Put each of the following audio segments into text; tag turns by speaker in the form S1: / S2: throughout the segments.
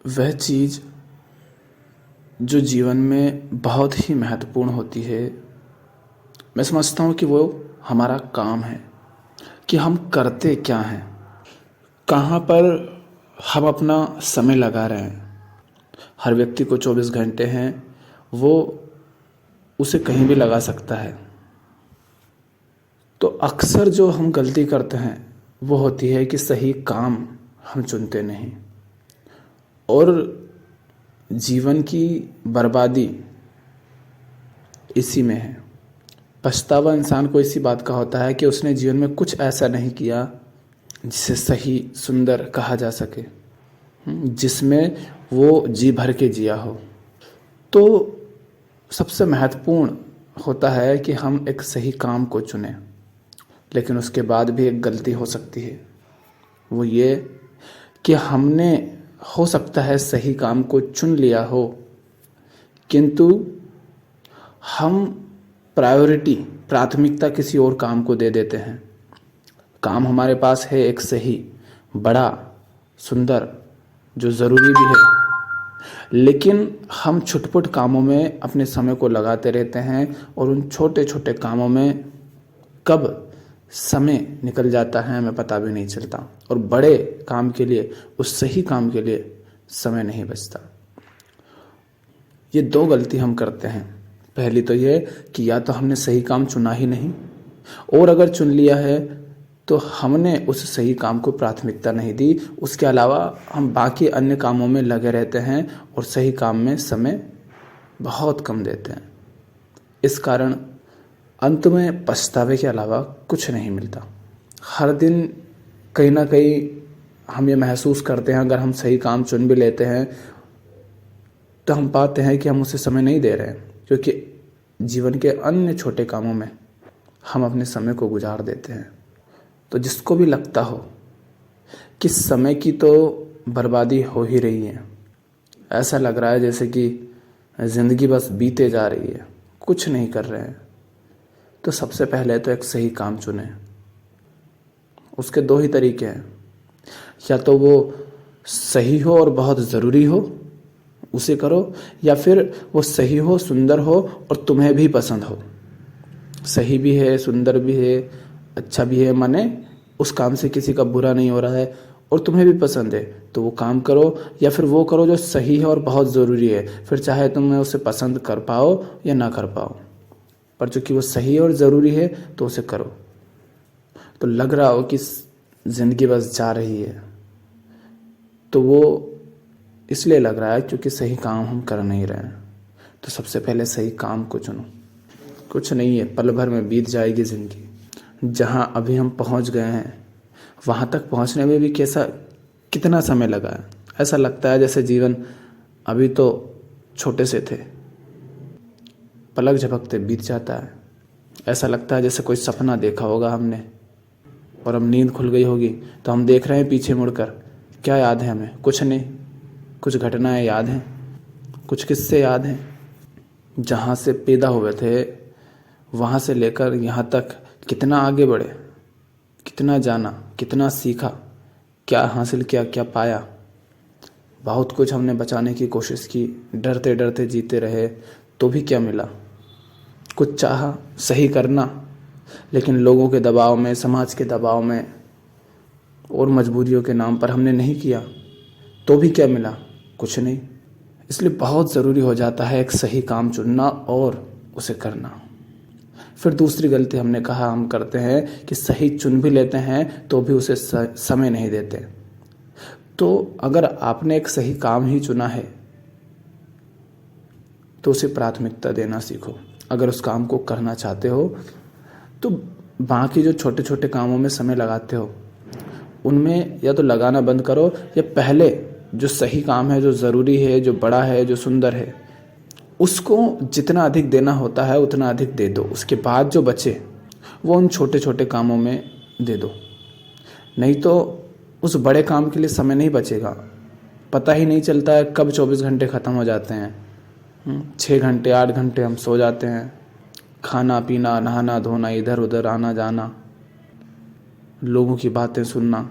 S1: वह चीज़ जो जीवन में बहुत ही महत्वपूर्ण होती है, मैं समझता हूँ कि वो हमारा काम है कि हम करते क्या हैं, कहाँ पर हम अपना समय लगा रहे हैं। हर व्यक्ति को 24 घंटे हैं, वो उसे कहीं भी लगा सकता है। तो अक्सर जो हम गलती करते हैं वो होती है कि सही काम हम चुनते नहीं, और जीवन की बर्बादी इसी में है। पछतावा इंसान को इसी बात का होता है कि उसने जीवन में कुछ ऐसा नहीं किया जिसे सही सुंदर कहा जा सके, जिसमें वो जी भर के जिया हो। तो सबसे महत्वपूर्ण होता है कि हम एक सही काम को चुनें, लेकिन उसके बाद भी एक गलती हो सकती है। वो ये कि हमने हो सकता है सही काम को चुन लिया हो, किंतु हम प्राथमिकता किसी और काम को दे देते हैं। काम हमारे पास है एक सही, बड़ा, सुंदर, जो ज़रूरी भी है, लेकिन हम छुटपुट कामों में अपने समय को लगाते रहते हैं, और उन छोटे छोटे कामों में कब समय निकल जाता है हमें पता भी नहीं चलता, और बड़े काम के लिए, उस सही काम के लिए समय नहीं बचता। ये दो गलती हम करते हैं। पहली तो ये कि या तो हमने सही काम चुना ही नहीं, और अगर चुन लिया है तो हमने उस सही काम को प्राथमिकता नहीं दी। उसके अलावा हम बाकी अन्य कामों में लगे रहते हैं और सही काम में समय बहुत कम देते हैं। इस कारण अंत में पछतावे के अलावा कुछ नहीं मिलता। हर दिन कहीं ना कहीं हम ये महसूस करते हैं, अगर हम सही काम चुन भी लेते हैं तो हम पाते हैं कि हम उसे समय नहीं दे रहे हैं, क्योंकि जीवन के अन्य छोटे कामों में हम अपने समय को गुजार देते हैं। तो जिसको भी लगता हो कि समय की तो बर्बादी हो ही रही है, ऐसा लग रहा है जैसे कि ज़िंदगी बस बीते जा रही है, कुछ नहीं कर रहे हैं, तो सबसे पहले तो एक सही काम चुनें। उसके दो ही तरीके हैं, या तो वो सही हो और बहुत ज़रूरी हो, उसे करो, या फिर वो सही हो, सुंदर हो और तुम्हें भी पसंद हो। सही भी है, सुंदर भी है, अच्छा भी है, माने उस काम से किसी का बुरा नहीं हो रहा है और तुम्हें भी पसंद है, तो वो काम करो। या फिर वो करो जो सही है और बहुत ज़रूरी है, फिर चाहे तुम्हें उसे पसंद कर पाओ या ना कर पाओ, पर चूंकि वो सही और ज़रूरी है तो उसे करो। तो लग रहा हो कि ज़िंदगी बस जा रही है, तो वो इसलिए लग रहा है क्योंकि सही काम हम कर नहीं रहे हैं। तो सबसे पहले सही काम को चुनो। कुछ नहीं है, पल भर में बीत जाएगी ज़िंदगी। जहाँ अभी हम पहुँच गए हैं वहाँ तक पहुँचने में भी कितना समय लगा है। ऐसा लगता है जैसे जीवन अभी तो छोटे से थे, पलक झपकते बीत जाता है। ऐसा लगता है जैसे कोई सपना देखा होगा हमने, और अब नींद खुल गई होगी तो हम देख रहे हैं पीछे मुड़कर, क्या याद है हमें? कुछ नहीं। कुछ घटनाएं याद हैं, कुछ किस्से याद हैं, जहाँ से पैदा हुए थे वहाँ से लेकर यहाँ तक कितना आगे बढ़े, कितना जाना, कितना सीखा, क्या हासिल किया, क्या पाया। बहुत कुछ हमने बचाने की कोशिश की, डरते डरते जीते रहे, तो भी क्या मिला? कुछ चाहा सही करना, लेकिन लोगों के दबाव में, समाज के दबाव में और मजबूरियों के नाम पर हमने नहीं किया, तो भी क्या मिला? कुछ नहीं। इसलिए बहुत ज़रूरी हो जाता है एक सही काम चुनना और उसे करना। फिर दूसरी गलती हमने कहा हम करते हैं कि सही चुन भी लेते हैं तो भी उसे समय नहीं देते। तो अगर आपने एक सही काम ही चुना है तो उसे प्राथमिकता देना सीखो। अगर उस काम को करना चाहते हो तो बाकी जो छोटे छोटे कामों में समय लगाते हो उनमें या तो लगाना बंद करो, या पहले जो सही काम है, जो ज़रूरी है, जो बड़ा है, जो सुंदर है, उसको जितना अधिक देना होता है उतना अधिक दे दो। उसके बाद जो बचे वो उन छोटे छोटे कामों में दे दो। नहीं तो उस बड़े काम के लिए समय नहीं बचेगा। पता ही नहीं चलता है कब 24 घंटे ख़त्म हो जाते हैं। 6 घंटे 8 घंटे हम सो जाते हैं। खाना पीना, नहाना धोना, इधर उधर आना जाना, लोगों की बातें सुनना,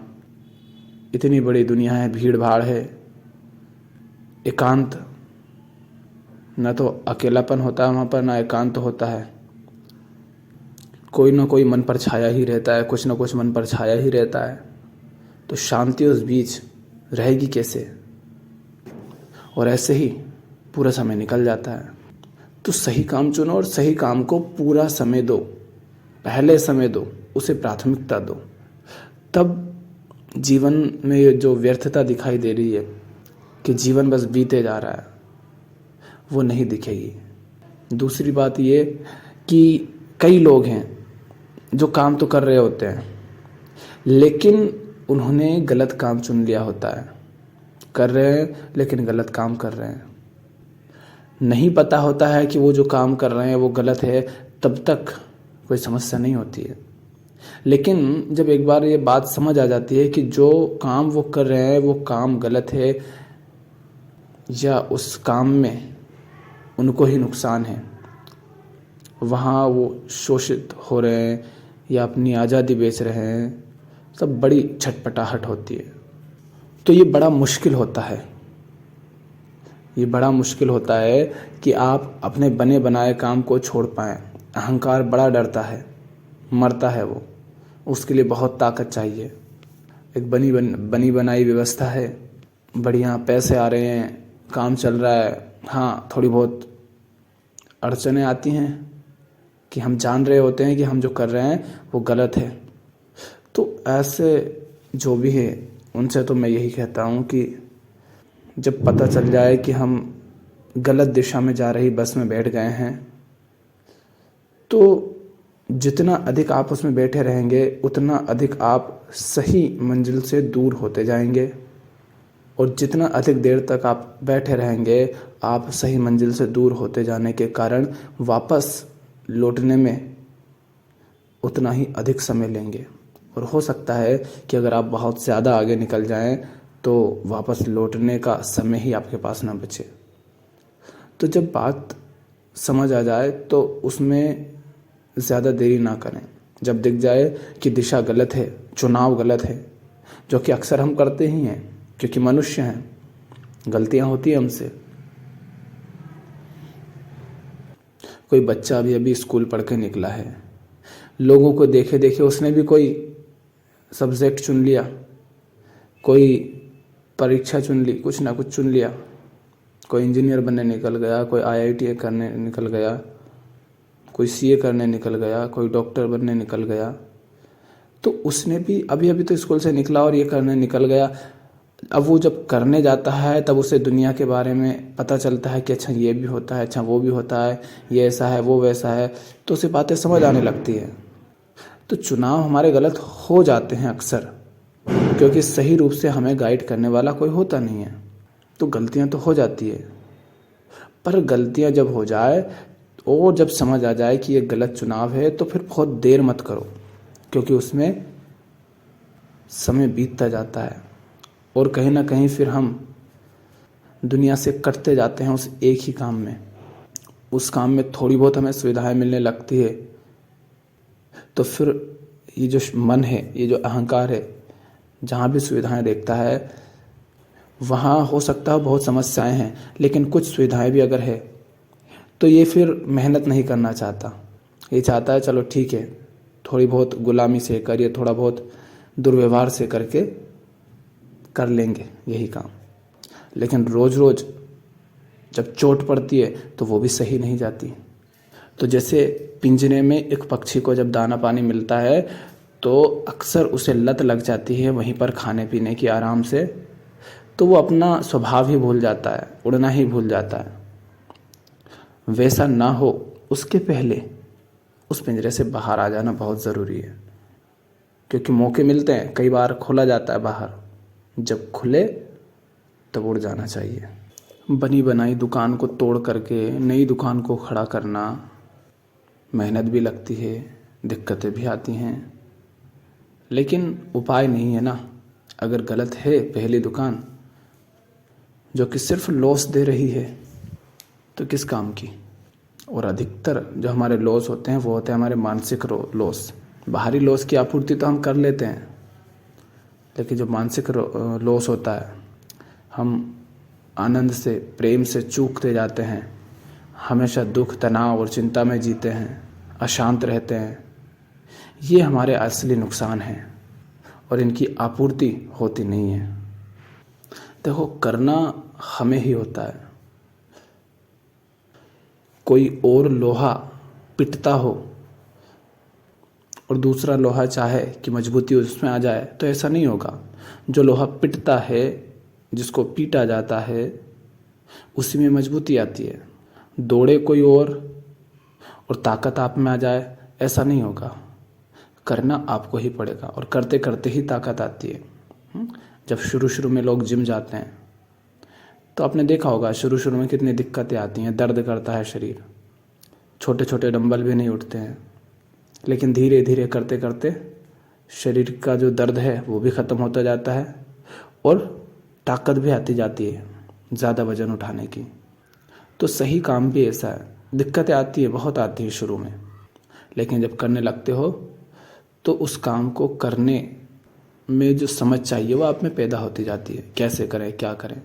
S1: इतनी बड़ी दुनिया है, भीड़ भाड़ है, एकांत, न तो अकेलापन होता है वहाँ पर, ना एकांत होता है। कोई ना कोई मन पर छाया ही रहता है, कुछ ना कुछ मन पर छाया ही रहता है। तो शांति उस बीच रहेगी कैसे? और ऐसे ही पूरा समय निकल जाता है। तो सही काम चुनो और सही काम को पूरा समय दो, पहले समय दो, उसे प्राथमिकता दो। तब जीवन में ये जो व्यर्थता दिखाई दे रही है कि जीवन बस बीते जा रहा है, वो नहीं दिखेगी। दूसरी बात ये कि कई लोग हैं जो काम तो कर रहे होते हैं, लेकिन उन्होंने गलत काम चुन लिया होता है। कर रहे हैं लेकिन गलत काम कर रहे हैं। नहीं पता होता है कि वो जो काम कर रहे हैं वो गलत है, तब तक कोई समस्या नहीं होती है। लेकिन जब एक बार ये बात समझ आ जाती है कि जो काम वो कर रहे हैं वो काम गलत है, या उस काम में उनको ही नुकसान है, वहाँ वो शोषित हो रहे हैं या अपनी आज़ादी बेच रहे हैं, सब बड़ी छटपटाहट होती है। तो ये बड़ा मुश्किल होता है, ये बड़ा मुश्किल होता है कि आप अपने बने बनाए काम को छोड़ पाएँ। अहंकार बड़ा डरता है, मरता है वो, उसके लिए बहुत ताकत चाहिए। एक बनी बनाई व्यवस्था है, बढ़िया पैसे आ रहे हैं, काम चल रहा है। हाँ, थोड़ी बहुत अड़चनें आती हैं कि हम जान रहे होते हैं कि हम जो कर रहे हैं वो गलत है। तो ऐसे जो भी है उनसे तो मैं यही कहता हूँ कि जब पता चल जाए कि हम गलत दिशा में जा रही बस में बैठ गए हैं, तो जितना अधिक आप उसमें बैठे रहेंगे उतना अधिक आप सही मंजिल से दूर होते जाएंगे, और जितना अधिक देर तक आप बैठे रहेंगे आप सही मंजिल से दूर होते जाने के कारण वापस लौटने में उतना ही अधिक समय लेंगे। और हो सकता है कि अगर आप बहुत ज़्यादा आगे निकल जाएं तो वापस लौटने का समय ही आपके पास ना बचे। तो जब बात समझ आ जाए तो उसमें ज़्यादा देरी ना करें। जब दिख जाए कि दिशा गलत है, चुनाव गलत है, जो कि अक्सर हम करते ही हैं क्योंकि मनुष्य हैं, गलतियां होती हैं हमसे। कोई बच्चा अभी स्कूल पढ़ के निकला है, लोगों को देखे देखे उसने भी कोई सब्जेक्ट चुन लिया, कोई परीक्षा चुन ली, कुछ ना कुछ चुन लिया। कोई इंजीनियर बनने निकल गया, कोई IIT करने निकल गया, कोई CA करने निकल गया, कोई डॉक्टर बनने निकल गया। तो उसने भी अभी तो स्कूल से निकला और ये करने निकल गया। अब वो जब करने जाता है तब उसे दुनिया के बारे में पता चलता है कि अच्छा ये भी होता है, अच्छा वो भी होता है, ये ऐसा है, वो वैसा है, तो उसे बातें समझ आने लगती है। तो चुनाव हमारे गलत हो जाते हैं अक्सर, क्योंकि सही रूप से हमें गाइड करने वाला कोई होता नहीं है। तो गलतियां तो हो जाती है, पर गलतियां जब हो जाए और जब समझ आ जाए कि ये गलत चुनाव है तो फिर बहुत देर मत करो, क्योंकि उसमें समय बीतता जाता है और कहीं ना कहीं फिर हम दुनिया से कटते जाते हैं उस एक ही काम में। उस काम में थोड़ी बहुत हमें सुविधाएं मिलने लगती है, तो फिर ये जो मन है, ये जो अहंकार है, जहाँ भी सुविधाएं देखता है वहाँ हो सकता है बहुत समस्याएं हैं, लेकिन कुछ सुविधाएं भी अगर है तो ये फिर मेहनत नहीं करना चाहता। ये चाहता है चलो ठीक है, थोड़ी बहुत गुलामी से करिए, थोड़ा बहुत दुर्व्यवहार से करके कर लेंगे यही काम। लेकिन रोज रोज जब चोट पड़ती है तो वो भी सही नहीं जाती। तो जैसे पिंजरे में एक पक्षी को जब दाना पानी मिलता है तो अक्सर उसे लत लग जाती है वहीं पर खाने पीने की आराम से, तो वो अपना स्वभाव ही भूल जाता है, उड़ना ही भूल जाता है। वैसा ना हो उसके पहले उस पिंजरे से बाहर आ जाना बहुत ज़रूरी है, क्योंकि मौके मिलते हैं, कई बार खोला जाता है बाहर, जब खुले तब उड़ जाना चाहिए। बनी बनाई दुकान को तोड़ करके नई दुकान को खड़ा करना, मेहनत भी लगती है, दिक्कतें भी आती हैं, लेकिन उपाय नहीं है ना। अगर गलत है पहली दुकान जो कि सिर्फ लॉस दे रही है तो किस काम की। और अधिकतर जो हमारे लॉस होते हैं वो होते हैं हमारे मानसिक लॉस। बाहरी लॉस की आपूर्ति तो हम कर लेते हैं, लेकिन जो मानसिक लॉस होता है, हम आनंद से, प्रेम से चूकते जाते हैं, हमेशा दुख, तनाव और चिंता में जीते हैं, अशांत रहते हैं। ये हमारे असली नुकसान हैं और इनकी आपूर्ति होती नहीं है। देखो, करना हमें ही होता है। कोई और लोहा पिटता हो और दूसरा लोहा चाहे कि मजबूती उसमें आ जाए तो ऐसा नहीं होगा। जो लोहा पिटता है, जिसको पीटा जाता है, उसी में मजबूती आती है। दौड़े कोई और ताकत आप में आ जाए, ऐसा नहीं होगा। करना आपको ही पड़ेगा और करते करते ही ताकत आती है। जब शुरू में लोग जिम जाते हैं तो आपने देखा होगा शुरू में कितनी दिक्कतें आती हैं, दर्द करता है शरीर, छोटे छोटे डंबल भी नहीं उठते हैं। लेकिन धीरे धीरे करते करते शरीर का जो दर्द है वो भी ख़त्म होता जाता है और ताकत भी आती जाती है ज़्यादा वज़न उठाने की। तो सही काम भी ऐसा है, दिक्कतें आती है, बहुत आती है शुरू में, लेकिन जब करने लगते हो तो उस काम को करने में जो समझ चाहिए वो आप में पैदा होती जाती है। कैसे करें, क्या करें।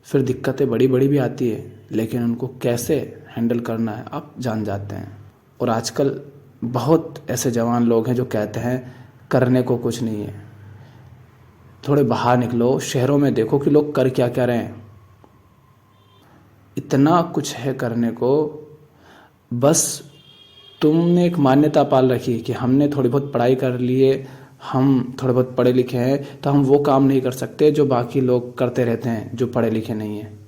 S1: फिर दिक्कतें बड़ी बड़ी भी आती है, लेकिन उनको कैसे हैंडल करना है आप जान जाते हैं। और आजकल बहुत ऐसे जवान लोग हैं जो कहते हैं करने को कुछ नहीं है। थोड़े बाहर निकलो, शहरों में देखो कि लोग कर क्या क्या रहे हैं। इतना कुछ है करने को, बस तुमने एक मान्यता पाल रखी है कि हमने थोड़ी बहुत पढ़ाई कर ली है, हम थोड़े बहुत पढ़े लिखे हैं, तो हम वो काम नहीं कर सकते जो बाकी लोग करते रहते हैं जो पढ़े लिखे नहीं हैं।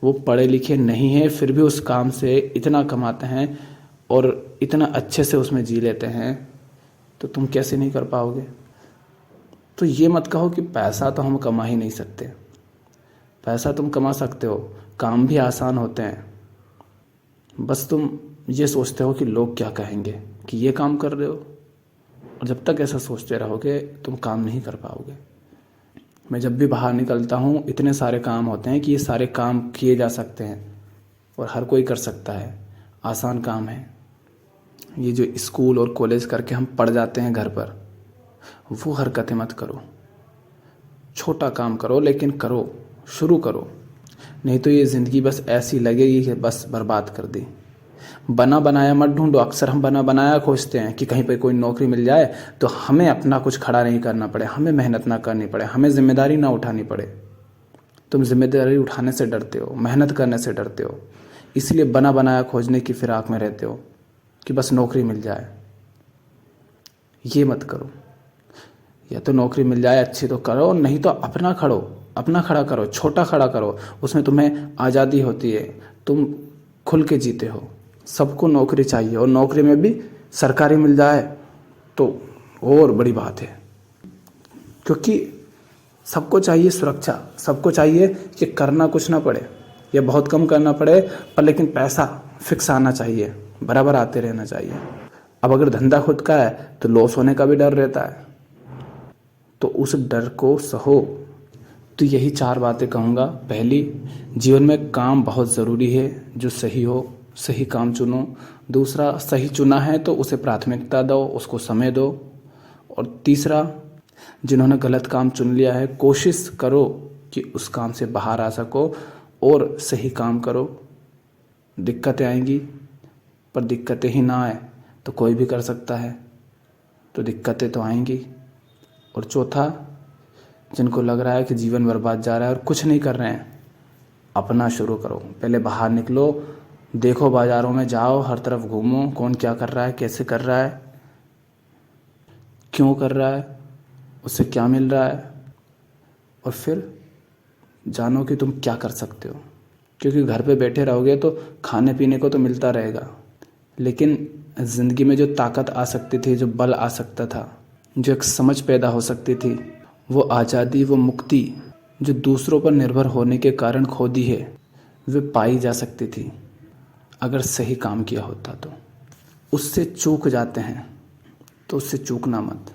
S1: वो पढ़े लिखे नहीं हैं फिर भी उस काम से इतना कमाते हैं और इतना अच्छे से उसमें जी लेते हैं, तो तुम कैसे नहीं कर पाओगे। तो ये मत कहो कि पैसा तो हम कमा ही नहीं सकते। पैसा तुम कमा सकते हो, काम भी आसान होते हैं। बस तुम ये सोचते हो कि लोग क्या कहेंगे कि ये काम कर रहे हो, और जब तक ऐसा सोचते रहोगे तुम काम नहीं कर पाओगे। मैं जब भी बाहर निकलता हूँ इतने सारे काम होते हैं कि ये सारे काम किए जा सकते हैं और हर कोई कर सकता है, आसान काम है। ये जो स्कूल और कॉलेज करके हम पढ़ जाते हैं घर पर, वो हरकतें मत करो। छोटा काम करो, लेकिन करो, शुरू करो। नहीं तो ये ज़िंदगी बस ऐसी लगेगी कि बस बर्बाद कर दी। बना बनाया मत ढूंढो। अक्सर हम बना बनाया खोजते हैं कि कहीं पे कोई नौकरी मिल जाए तो हमें अपना कुछ खड़ा नहीं करना पड़े, हमें मेहनत ना करनी पड़े, हमें जिम्मेदारी ना उठानी पड़े। तुम जिम्मेदारी उठाने से डरते हो, मेहनत करने से डरते हो, इसलिए बना बनाया खोजने की फिराक में रहते हो कि बस नौकरी मिल जाए। ये मत करो। या तो नौकरी मिल जाए अच्छी तो करो, नहीं तो अपना खड़ा करो, छोटा खड़ा करो। उसमें तुम्हें आज़ादी होती है, तुम खुल के जीते हो। सबको नौकरी चाहिए और नौकरी में भी सरकारी मिल जाए तो और बड़ी बात है, क्योंकि सबको चाहिए सुरक्षा, सबको चाहिए कि करना कुछ ना पड़े या बहुत कम करना पड़े, पर लेकिन पैसा फिक्स आना चाहिए, बराबर आते रहना चाहिए। अब अगर धंधा खुद का है तो लॉस होने का भी डर रहता है, तो उस डर को सहो। तो यही 4 बातें कहूँगा। पहली, जीवन में काम बहुत ज़रूरी है, जो सही हो, सही काम चुनो। दूसरा, सही चुना है तो उसे प्राथमिकता दो, उसको समय दो। और तीसरा, जिन्होंने गलत काम चुन लिया है, कोशिश करो कि उस काम से बाहर आ सको और सही काम करो। दिक्कतें आएंगी, पर दिक्कतें ही ना आए तो कोई भी कर सकता है, तो दिक्कतें तो आएंगी। और चौथा, जिनको लग रहा है कि जीवन बर्बाद जा रहा है और कुछ नहीं कर रहे हैं, अपना शुरू करो। पहले बाहर निकलो, देखो, बाज़ारों में जाओ, हर तरफ घूमो, कौन क्या कर रहा है, कैसे कर रहा है, क्यों कर रहा है, उससे क्या मिल रहा है, और फिर जानो कि तुम क्या कर सकते हो। क्योंकि घर पे बैठे रहोगे तो खाने पीने को तो मिलता रहेगा, लेकिन ज़िंदगी में जो ताकत आ सकती थी, जो बल आ सकता था, जो एक समझ पैदा हो सकती थी, वो आज़ादी, वो मुक्ति जो दूसरों पर निर्भर होने के कारण खो दी है, वे पाई जा सकती थी अगर सही काम किया होता। तो उससे चूक जाते हैं, तो उससे चूकना मत।